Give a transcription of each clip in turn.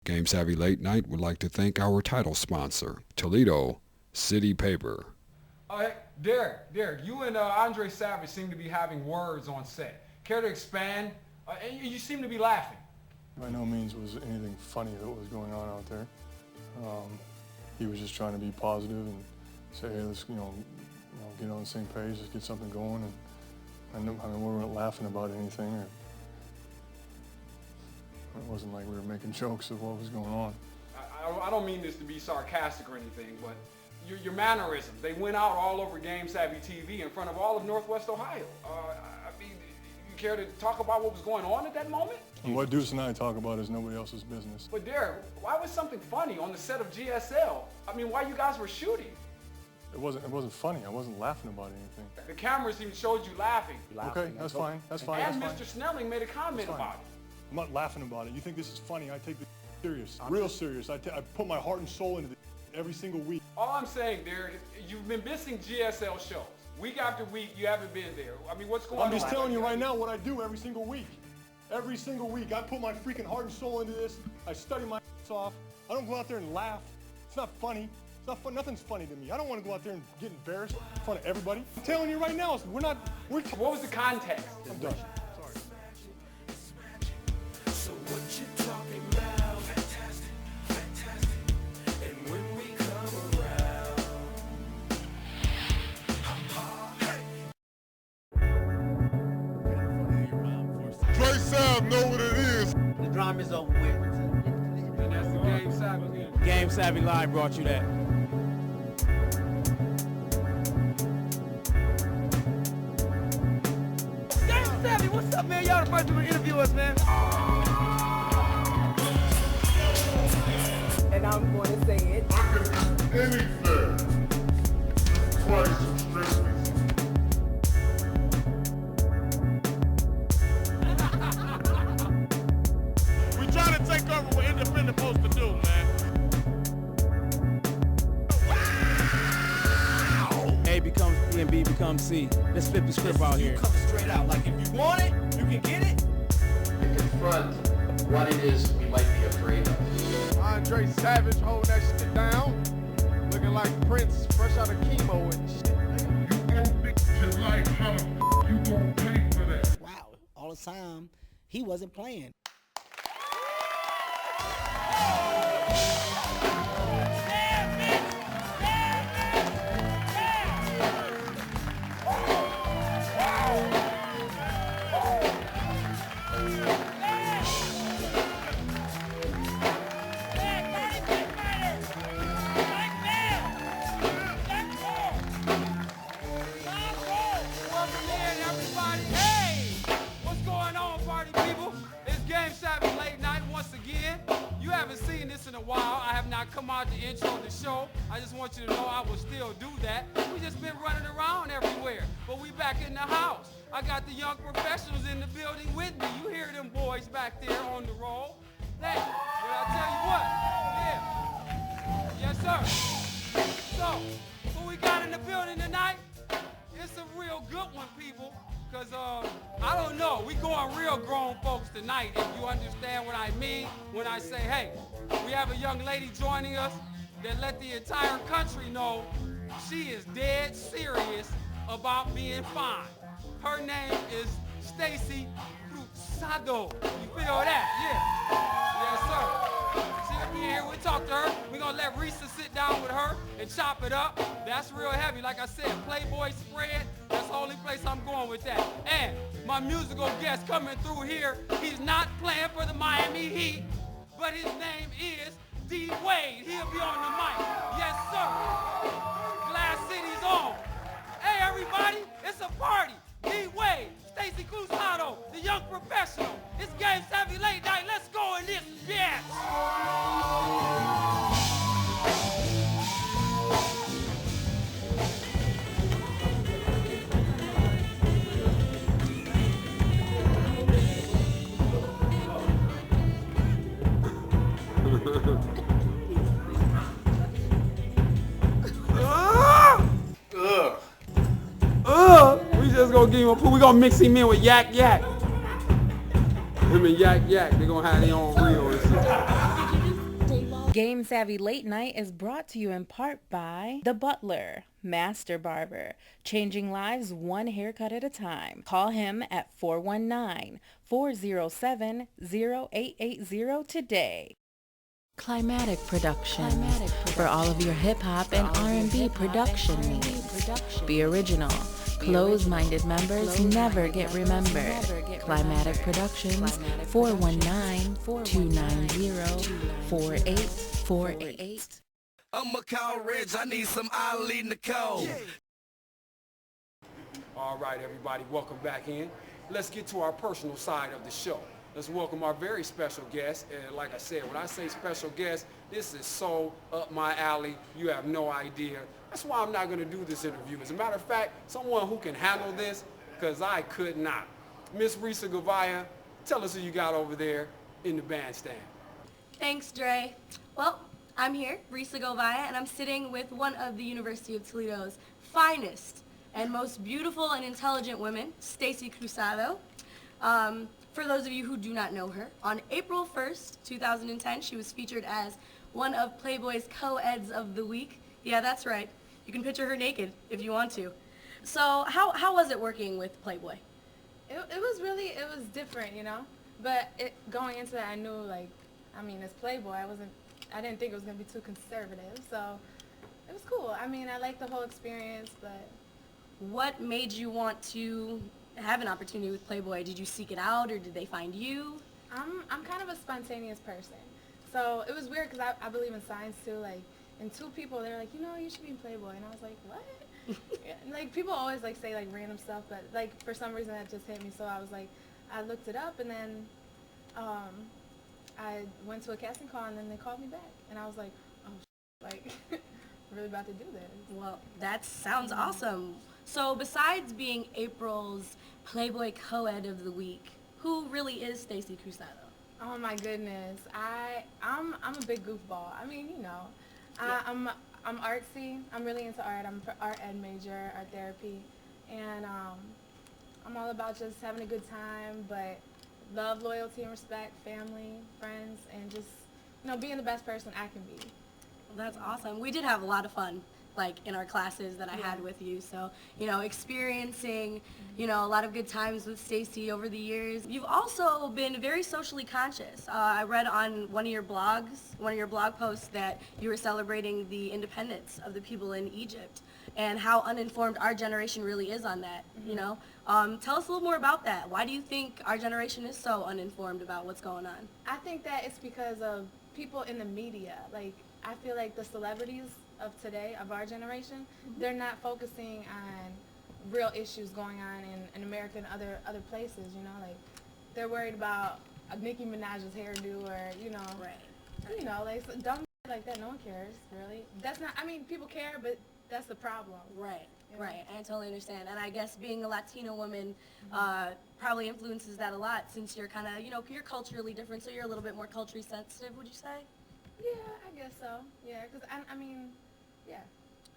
Game Savvy Late Night would like to thank our title sponsor, Toledo City Paper. Hey, Derrick, you and Andre Savage seem to be having words on set. Care to expand? And you seem to be laughing. By no means was anything funny that was going on out there. He was just trying to be positive and say, hey, let's get on the same page, let's get something going. And we weren't laughing about anything. Or it wasn't like we were making jokes of what was going on. I don't mean this to be sarcastic or anything, but your mannerisms, they went out all over Game Savvy TV in front of all of Northwest Ohio. You care to talk about what was going on at that moment? And what Deuce and I talk about is nobody else's business. But Derrick, why was something funny on the set of GSL? I mean, why you guys were shooting? It wasn't funny. I wasn't laughing about anything. The cameras even showed you laughing. Okay, that's fine. That's fine. And Mr. Snelling made a comment about it. I'm not laughing about it. You think this is funny? I take this serious, real serious. I put my heart and soul into this every single week. All I'm saying, Derrick, you've been missing GSL shows. Week after week, you haven't been there. I mean, what's going on? I'm just telling you right now what I do every single week. Every single week, I put my freaking heart and soul into this. I study my ass off. I don't go out there and laugh. It's not funny. It's not fun. Nothing's funny to me. I don't want to go out there and get embarrassed in front of everybody. I'm telling you right now, What was the context? I'm done. Sorry. So what you talking about? Fantastic, fantastic. And when we come around, Trey Sav know what it is. The drama is over with. And that's the Game Savvy. Game Savvy Live brought you that. Game Savvy, what's up, man? Y'all the first to interview us, man. And I'm going to say it. I can do anything. Twice some stress me. We try to take over what independent supposed to do, man. A becomes B and B becomes C. Let's flip the script out here. come straight out. Like if you want it, you can get it. And confront what it is we might be afraid of. Andre Savage holding that shit down. Looking like Prince fresh out of chemo and shit. You gon' fix your life, how the you gon' pay for that? Wow, all the time, he wasn't playing. Come out to intro the show. I just want you to know I will still do that. We just been running around everywhere, but we back in the house. I got the young professionals in the building with me. You hear them boys back there on the roll. Hey, but I tell you what, yes sir. So, who we got in the building tonight? It's a real good one, people. Cause I don't know, we going real grown folks tonight, if you understand what I mean when I say, hey, we have a young lady joining us that let the entire country know she is dead serious about being fine. Her name is Stacey Cruzado. You feel that? Yeah. Yes, sir. She'll be here. We'll talk to her. We're going to let Risa sit down with her and chop it up. That's real heavy. Like I said, Playboy spread. That's the only place I'm going with that. And my musical guest coming through here, he's not playing for the Miami Heat, but his name is DWade. He'll be on the mic. Yes, sir. Glass City's on. Hey, everybody, it's a party. DWade, Stacey Cruzado, the young professional. It's Game Savvy Late Night. Let's go in this bitch. We just gonna give him a poo. We gonna mix him in with Yak Yak. Him and Yak Yak, they gonna have their own reel and shit. Game Savvy Late Night is brought to you in part by The Butler, Master Barber, changing lives one haircut at a time. Call him at 419-407-0880 today. Climatic Productions, for all of your hip-hop and R&B production needs. Be original. Closed-minded members never get remembered. Climatic Productions, 419-290-4848. I'ma call Reg, I need some Ali Nicole. All right, everybody, welcome back in. Let's get to our personal side of the show. Let's welcome our very special guest. And like I said, when I say special guest, this is so up my alley. You have no idea. That's why I'm not going to do this interview. As a matter of fact, someone who can handle this, because I could not. Miss Risa Gavaya, tell us who you got over there in the bandstand. Thanks, Dre. Well, I'm here, Risa Gavaya, and I'm sitting with one of the University of Toledo's finest and most beautiful and intelligent women, Stacey Cruzado. For those of you who do not know her, on April 1st, 2010, she was featured as one of Playboy's co-eds of the week. Yeah, that's right. You can picture her naked if you want to. So how was it working with Playboy? It was different, you know? But going into that, I knew, like, I mean, as Playboy, I didn't think it was going to be too conservative, so it was cool. I mean, I liked the whole experience, but... What made you want to have an opportunity with Playboy? Did you seek it out, or did they find you? I'm kind of a spontaneous person, so it was weird because I believe in signs too. Like, and two people, they're like, you know, you should be in Playboy, and I was like, what? Yeah, like, people always like say like random stuff, but like for some reason that just hit me. So I was like, I looked it up, and then I went to a casting call, and then they called me back, and I was like, oh, like, I'm really about to do this. Well, that sounds awesome. So besides being April's Playboy co-ed of the week, who really is Stacey Cruzado? Oh my goodness, I'm a big goofball. I mean, you know, I'm artsy. I'm really into art. I'm an art ed major, art therapy, and I'm all about just having a good time, but love, loyalty, and respect, family, friends, and just, you know, being the best person I can be. Well, that's awesome. We did have a lot of fun, like, in our classes that I had with you. So, you know, experiencing, you know, a lot of good times with Stacy over the years. You've also been very socially conscious. I read on one of your blog posts, that you were celebrating the independence of the people in Egypt and how uninformed our generation really is on that, you know. Tell us a little more about that. Why do you think our generation is so uninformed about what's going on? I think that it's because of people in the media. Like, I feel like the celebrities of today, of our generation, they're not focusing on real issues going on in America and other places, you know, like they're worried about Nicki Minaj's hairdo, or, you know, you know, like dumb like that. No one cares, really. That's not, I mean, people care, but that's the problem. Right, right, I totally understand. And I guess being a Latino woman probably influences that a lot, since you're kind of, you know, you're culturally different, so you're a little bit more culturally sensitive, would you say? Yeah, I guess so. Yeah, because I mean, yeah.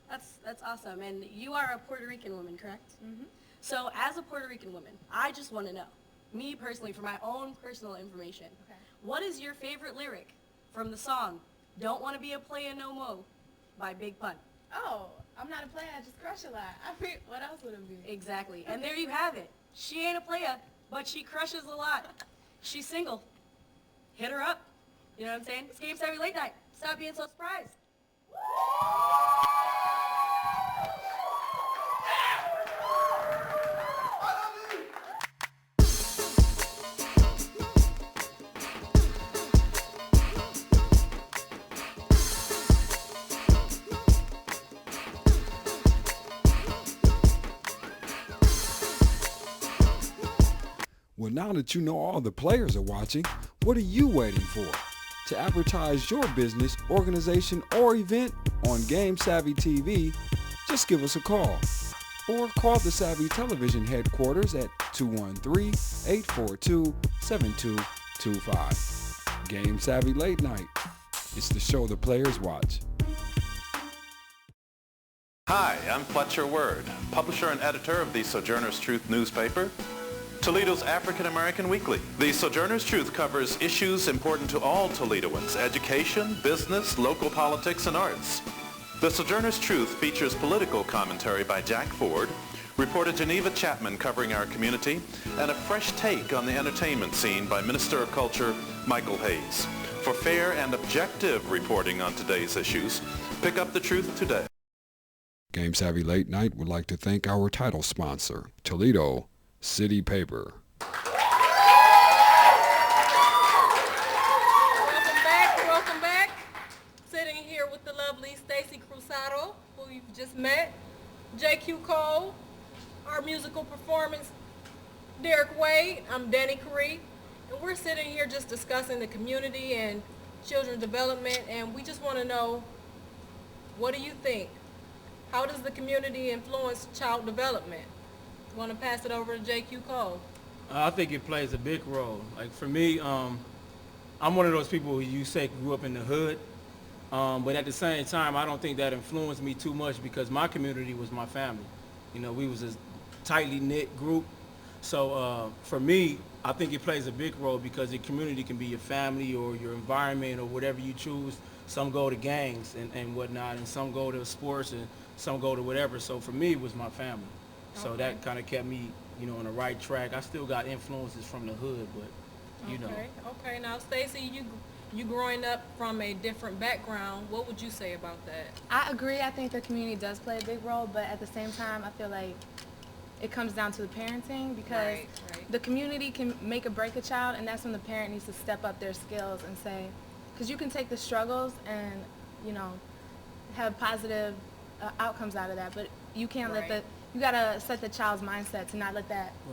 That's awesome. And you are a Puerto Rican woman, correct? Mm-hmm. So as a Puerto Rican woman, I just want to know, me personally, for my own personal information, what is your favorite lyric from the song Don't Want to Be a Playa No Mo by Big Pun? Oh, I'm not a player, I just crush a lot. I mean, what else would it be? Exactly. And there you have it. She ain't a playa, but she crushes a lot. She's single. Hit her up. You know what I'm saying? It's Game Savvy Late Night. Stop being so surprised. Well, now that you know all the players are watching, what are you waiting for? To advertise your business, organization, or event on Game Savvy TV, just give us a call. Or call the Savvy Television headquarters at 213-842-7225. Game Savvy Late Night. It's the show the players watch. Hi, I'm Fletcher Word, publisher and editor of the Sojourner's Truth newspaper. Toledo's African American Weekly. The Sojourner's Truth covers issues important to all Toledoans: education, business, local politics, and arts. The Sojourner's Truth features political commentary by Jack Ford, reporter Geneva Chapman covering our community, and a fresh take on the entertainment scene by Minister of Culture Michael Hayes. For fair and objective reporting on today's issues, pick up The Truth today. Game Savvy Late Night would like to thank our title sponsor, Toledo City Paper. Welcome back. Sitting here with the lovely Stacey Cruzado, who you've just met, JQ Cole, our musical performance, Derrick Wade, I'm Danny Curry, and we're sitting here just discussing the community and children's development, and we just want to know, what do you think? How does the community influence child development? Want to pass it over to JQ Cole? I think it plays a big role. Like for me, I'm one of those people who you say grew up in the hood, but at the same time, I don't think that influenced me too much because my community was my family. You know, we was a tightly knit group. So for me, I think it plays a big role because the community can be your family or your environment or whatever you choose. Some go to gangs and whatnot, and some go to sports, and some go to whatever. So for me, it was my family. So that kind of kept me, you know, on the right track. I still got influences from the hood, but, you know. Okay. Now, Stacy, you growing up from a different background, what would you say about that? I agree. I think the community does play a big role, but at the same time, I feel like it comes down to the parenting because the community can make or break a child, and that's when the parent needs to step up their skills and say, because you can take the struggles and, you know, have positive outcomes out of that, but you can't let you gotta set the child's mindset to not let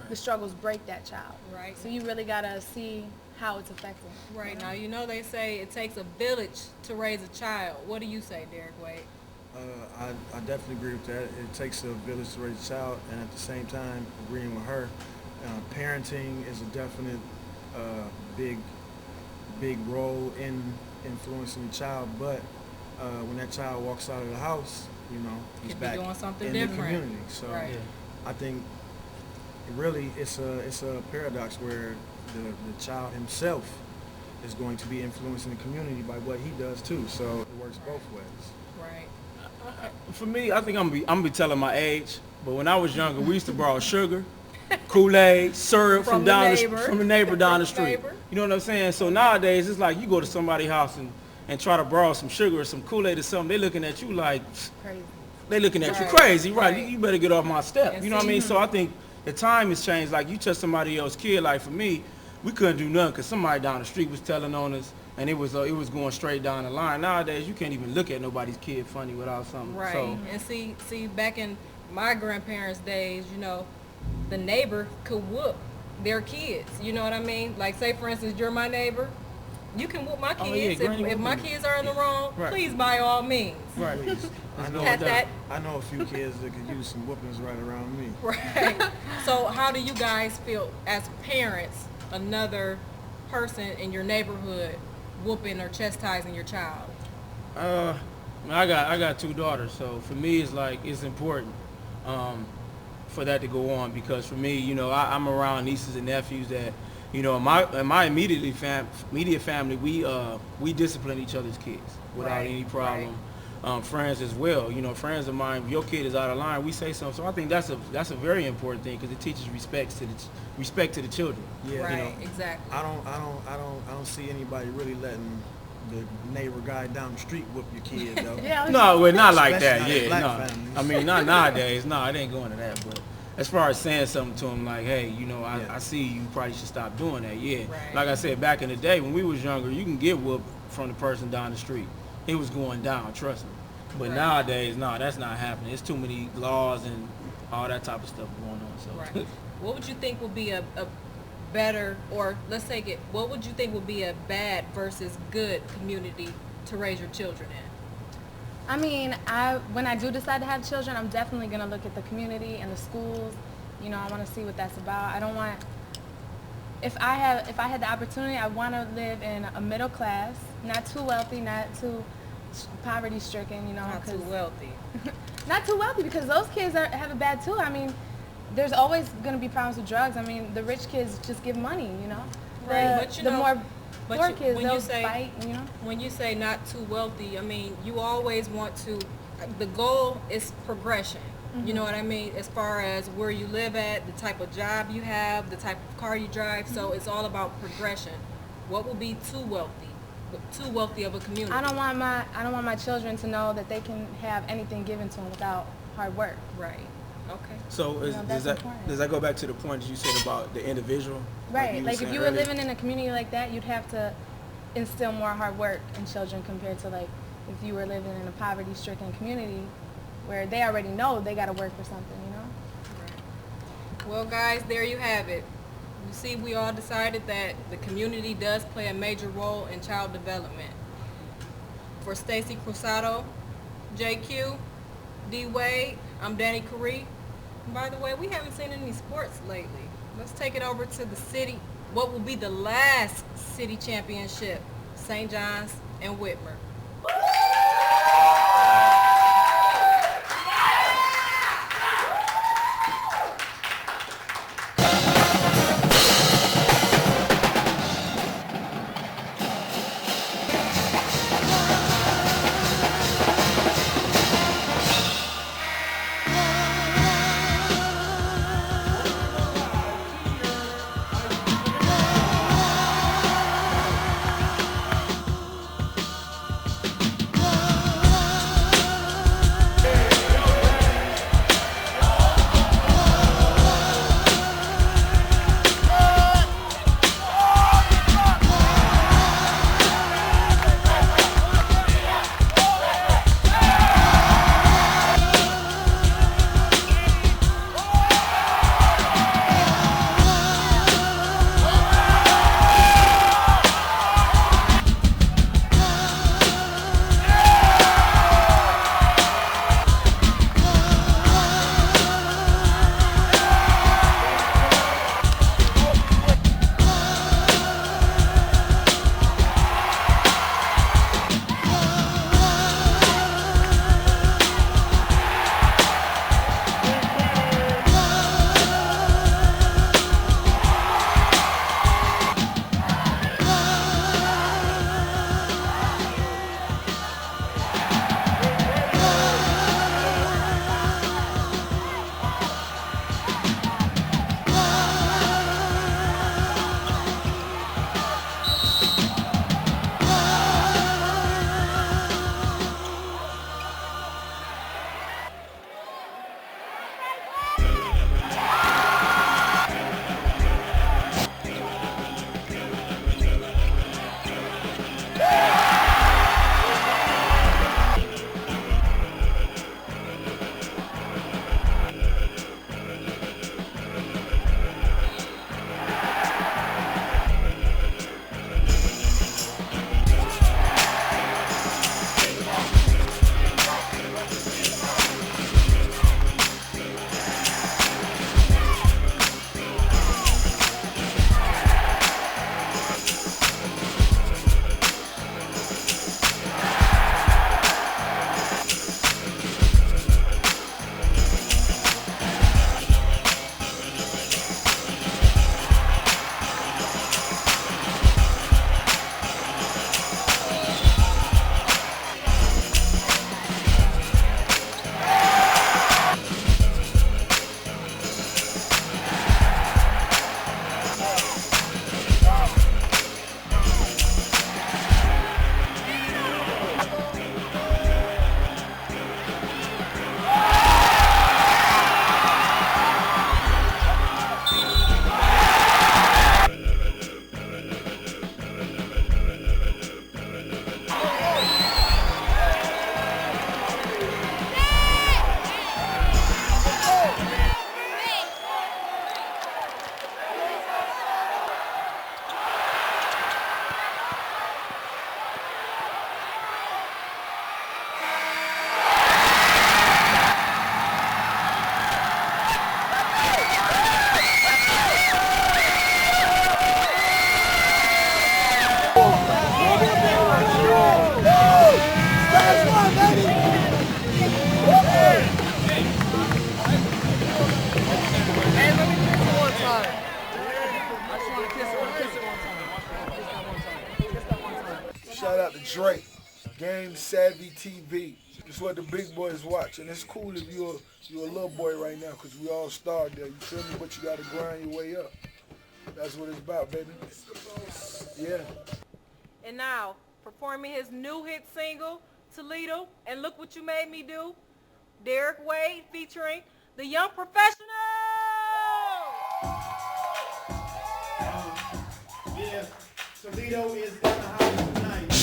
the struggles break that child. Right. So you really gotta see how it's affecting. Right. Now, you know they say it takes a village to raise a child. What do you say, Derrick Wade? I definitely agree with that. It takes a village to raise a child, and at the same time, agreeing with her, parenting is a definite big role in influencing the child. But when that child walks out of the house, you know, he's back doing something in different. the community. So I think really it's a paradox where the child himself is going to be influencing the community by what he does too. So it works both ways. Right. For me, I think I'm gonna be telling my age, but when I was younger, we used to borrow sugar, Kool-Aid, syrup from the neighbor down the street. You know what I'm saying? So nowadays, it's like you go to somebody's house and try to borrow some sugar or some Kool-Aid or something. They're looking at you like crazy. They looking at you crazy, right? You better get off my step. You know what I mean? So I think the time has changed. Like you touch somebody else's kid. Like for me, we couldn't do nothing because somebody down the street was telling on us, and it was going straight down the line. Nowadays, you can't even look at nobody's kid funny without something. Right. So, and see, back in my grandparents' days, you know, the neighbor could whoop their kids. You know what I mean? Like, say, for instance, you're my neighbor. You can whoop my kids. If my kids are in the wrong, please, by all means. Right. I know a few kids that could use some whoopings right around me. Right. So how do you guys feel as parents, another person in your neighborhood whooping or chastising your child? I got 2 daughters, so for me it's important for that to go on because for me, you know, I'm around nieces and nephews that, you know, in my immediate family, we discipline each other's kids without any problem. Friends as well, you know, friends of mine. If your kid is out of line, we say something. So I think that's a very important thing because it teaches respect to the children. Yeah, right, you know, exactly. I don't see anybody really letting the neighbor guy down the street whoop your kid though. No, well, not like that. Especially Yeah, not no. in black families. I mean, not nowadays. No, it ain't going to that. But as far as saying something to him like, hey, you know, I see you probably should stop doing that. Yeah. Right. Like I said, back in the day when we was younger, you can get whooped from the person down the street. It was going down, trust me. But nowadays, no, that's not happening. There's too many laws and all that type of stuff going on. So. Right. What would you think would be a better, or let's take it, what would you think would be a bad versus good community to raise your children in? I mean, when I do decide to have children, I'm definitely going to look at the community and the schools. You know, I want to see what that's about. I don't want, if I had the opportunity, I want to live in a middle class, not too wealthy, not too poverty stricken, you know. Not too wealthy. Not too wealthy because those kids have it bad too. I mean, there's always going to be problems with drugs. I mean, the rich kids just give money, you know. Right, but you the know, more but poor you- kids, when they'll you say- fight, you know. When you say not too wealthy, I mean, you always want to, the goal is progression. You know what I mean? As far as where you live at, the type of job you have, the type of car you drive. So it's all about progression. What would be too wealthy of a community? I don't want my children to know that they can have anything given to them without hard work. Right. Okay. So You know, that's important. does that go back to the point that you said about the individual? Right. you Like if saying you were earlier? living in a community like that, you'd have to instill more hard work in children compared to like if you were living in a poverty-stricken community where they already know they got to work for something, you know? Well, guys, there you have it. You see, we all decided that the community does play a major role in child development. For Stacey Cruzado, JQ, DWade, I'm Danny Curry. And by the way, we haven't seen any sports lately. Let's take it over to the city. What will be the last city championship? St. John's and Whitmer. Shout out to Drake. Game Savvy TV. It's what the big boys watch. And it's cool if you're a little boy right now, because we all started there. You feel me? But you got to grind your way up. That's what it's about, baby. Yeah. And now, performing his new hit single, Toledo, and Look What You Made Me Do, Derrick Wade featuring The Young Professional! Yeah, Toledo is in the house tonight.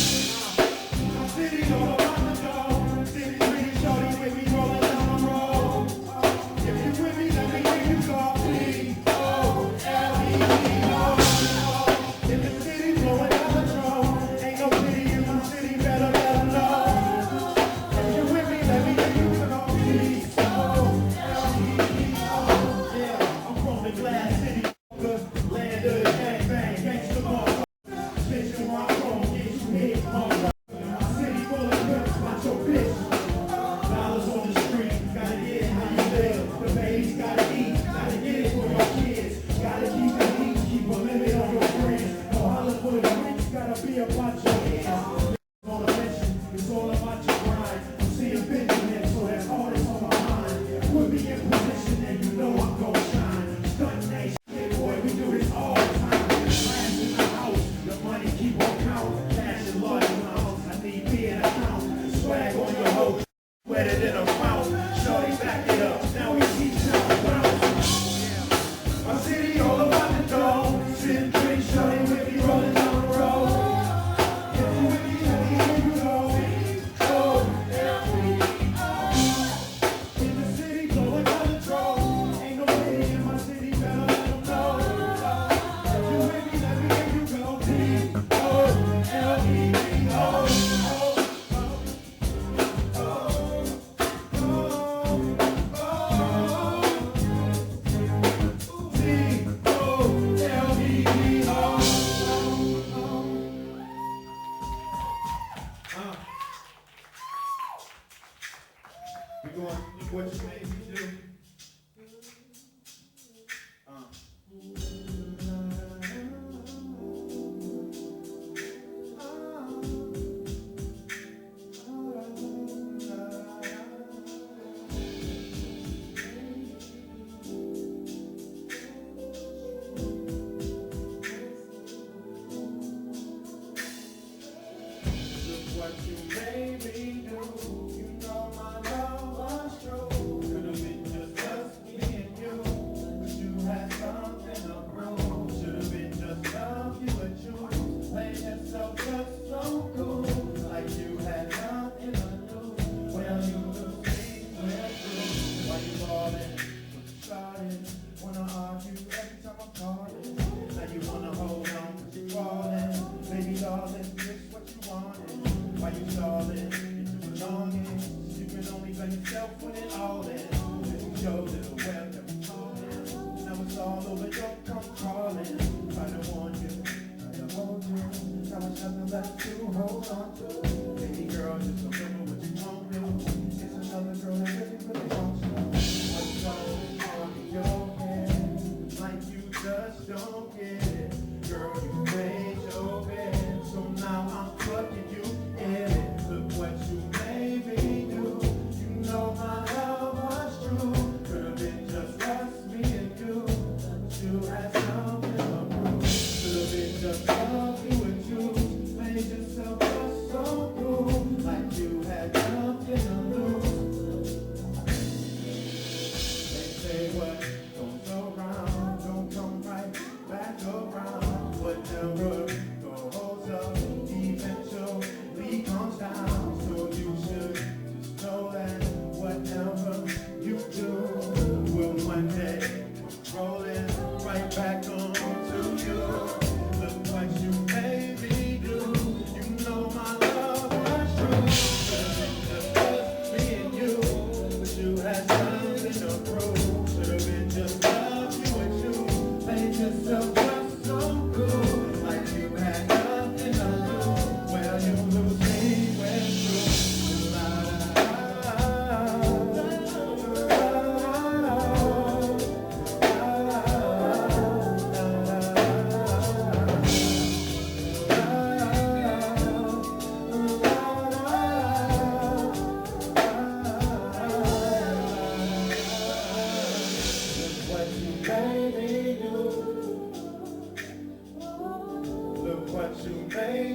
City all around the door. City pretty shorty with me rolling down the road. If you with me, let me hear you go. If the city's blowing out the throne, ain't no city in my city, better let them know. If you with me, let me hear you go. Yeah, I'm from the glass city, land of the gang bang, gangsta ball. Bitch, you want to get you hit, motherfucker. City full of guns, watch your bitch. Dollars on the street, gotta get it how you live. The babies gotta eat, gotta get it for your kids. Gotta keep the heat, keep a limit on your friends. No holler for the drinks, gotta be about your hands. On a mission, it's all about your grind. You see a Benjamin, so that's all that's on my mind. Put me in position and you know I'm gon' shine. Stuntin' ain't shit, boy, we do this all the time. Class in the house, the money keep on count. Cash is large in the house, I need me an account. Swag on your hoe, wetter than a fountain. Shorty back it up, now we keep jumping bounce. My city all about the dough. Sitting pretty shorty with me rolling down the road. If you with me, let me hear you go. In the city, blowing down the drone. Ain't no lady in my city, better let them know. If you with me, let me hear you go. We going, what you made me do? What you made me do, you know my love was true. Could've been just us, me and you, but you had something to prove. Should've been just love, you and you, playing yourself just so cool, like you had nothing to do. Well, you knew things went through. Why you falling? What you started? Wanna argue every time I'm calling. Now you wanna hold on 'cause you falling. Baby darling, this what you wanted. Why you stalling? It's belonging. You can only blame yourself when it all ends. Your little web that was falling. Now it's all over, don't come crawling. I don't want you, I don't hold you. Now it's nothing left to hold on to. Baby girl, just remember what you won't do. It's another girl that really wants you. What's going on in your head? Like you just don't get it. Girl, you made your bed, so now I'm fucking you in it. Look what you made me do. You know my love was true. Could've been just us, me and you, but you had something to prove. Could've been just love, you and you, made yourself just so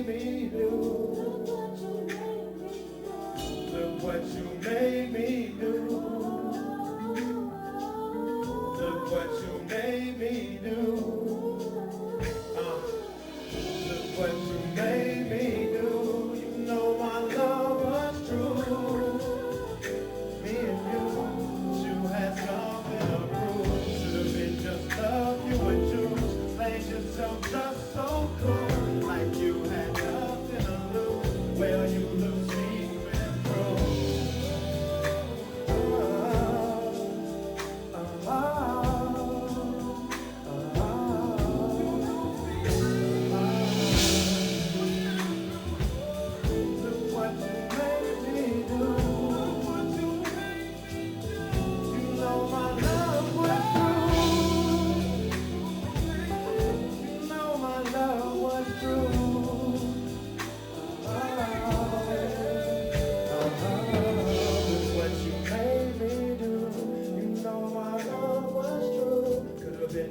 made me do. Look what you made me do. Look what you made me do. Look what you made me do. You know my love was true. Me and you had something to prove. Should have been just love, you and choose. Played yourself just so cool. Like you had nothing to lose. Well, you lose me when through.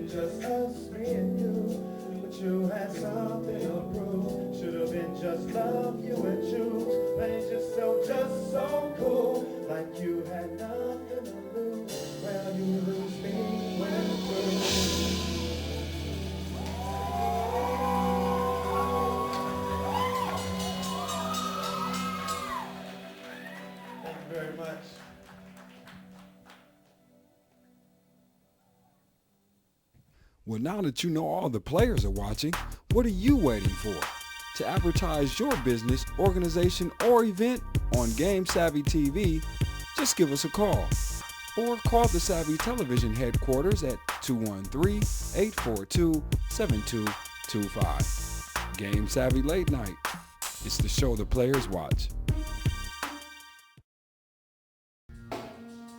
Just us, me and you, but you had something to prove. Should have been just love, you and choose. Made yourself just so cool, like you had nothing to lose. Well, you lose me when through. Thank you very much. Well, now that you know all the players are watching, what are you waiting for? To advertise your business, organization, or event on Game Savvy TV, just give us a call. Or call the Savvy Television headquarters at 213-842-7225. Game Savvy Late Night. It's the show the players watch.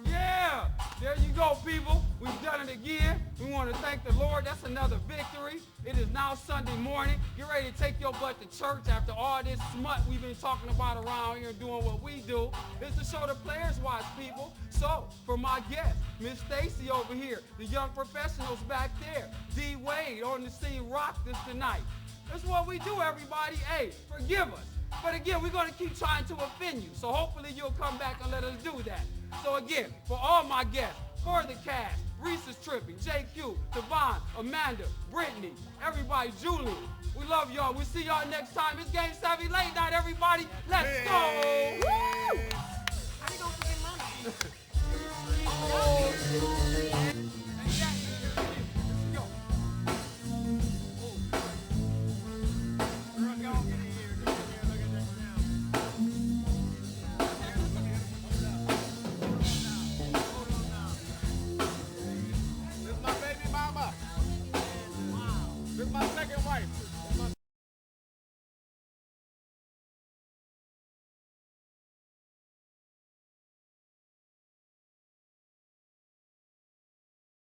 Yeah, there you go, people. We've done it again. We want to thank the Lord. That's another victory. It is now Sunday morning. Get ready to take your butt to church after all this smut we've been talking about around here and doing what we do. It's the show the players watch, people. So, for my guest, Miss Stacy over here, the young professionals back there, DWade on the scene, rock this tonight. That's what we do, everybody. Hey, forgive us. But again, we're going to keep trying to offend you. So hopefully you'll come back and let us do that. So again, for all my guests, for the cast, Reese is tripping, JQ, Devon, Amanda, Brittany, everybody, Julie. We love y'all. We'll see y'all next time. It's Game Savvy Late Night, everybody. Let's go. Woo! How you gonna forget my name?